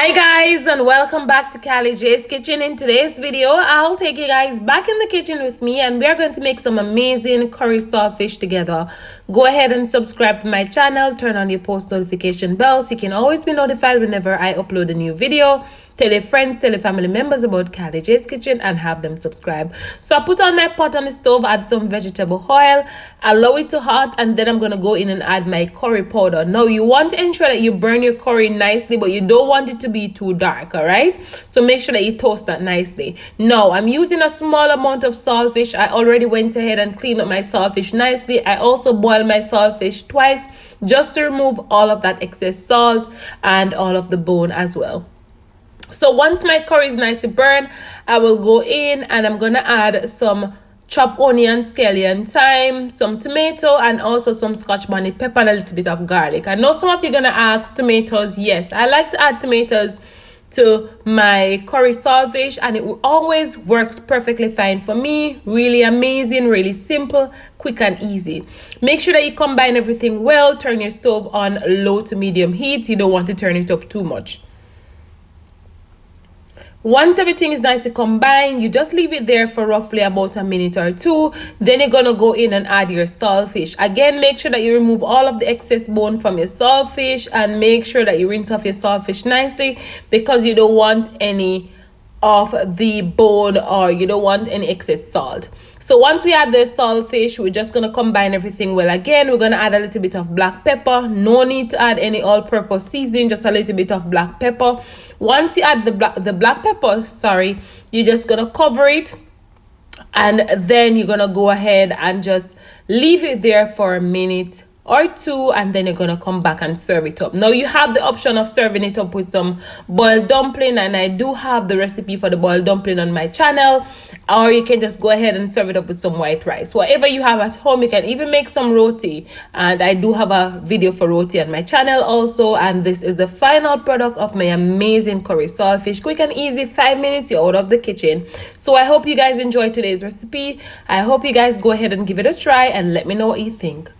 Hi guys, and welcome back to Callie J's Kitchen. In today's video, I'll take you guys back in the kitchen with me and we are going to make some amazing curry saltfish together. Go ahead and subscribe to my channel, turn on your post notification bell so you can always be notified whenever I upload a new video. Tell your friends, tell your family members about Callie J's Kitchen and have them subscribe. So I put on my pot on the stove, add some vegetable oil, allow it to hot, and then I'm going to go in and add my curry powder. Now you want to ensure that you burn your curry nicely, but you don't want it to be too dark, all right? So make sure that you toast that nicely. Now I'm using a small amount of saltfish. I already went ahead and cleaned up my saltfish nicely. I also boiled my saltfish twice just to remove all of that excess salt and all of the bone as well. So once my curry is nicely burned, I will go in and I'm gonna add some chopped onion, scallion, thyme, some tomato, and also some scotch bonnet pepper and a little bit of garlic. I know some of you are gonna ask tomatoes. Yes, I like to add tomatoes to my curry saltfish and it always works perfectly fine for me. Really amazing, really simple, quick and easy. Make sure that you combine everything well. Turn your stove on low to medium heat. You don't want to turn it up too much. Once everything is nicely combined, you just leave it there for roughly about a minute or two. Then you're gonna go in and add your saltfish. Again, make sure that you remove all of the excess bone from your saltfish and make sure that you rinse off your saltfish nicely because you don't want any of the bone or you don't want any excess salt. So once we add the saltfish, we're just going to combine everything well. Again, we're going to add a little bit of black pepper. No need to add any all-purpose seasoning, just a little bit of black pepper. Once you add the black pepper, you're just going to cover it and then you're going to go ahead and just leave it there for a minute or two, and then you're gonna come back and serve it up. Now you have the option of serving it up with some boiled dumpling, and I do have the recipe for the boiled dumpling on my channel, or you can just go ahead and serve it up with some white rice. Whatever you have at home, you can even make some roti, and I do have a video for roti on my channel also. And this is the final product of my amazing curry saltfish. Quick and easy, 5 minutes, you're out of the kitchen. So I hope you guys enjoyed today's recipe. I hope you guys go ahead and give it a try and let me know what you think.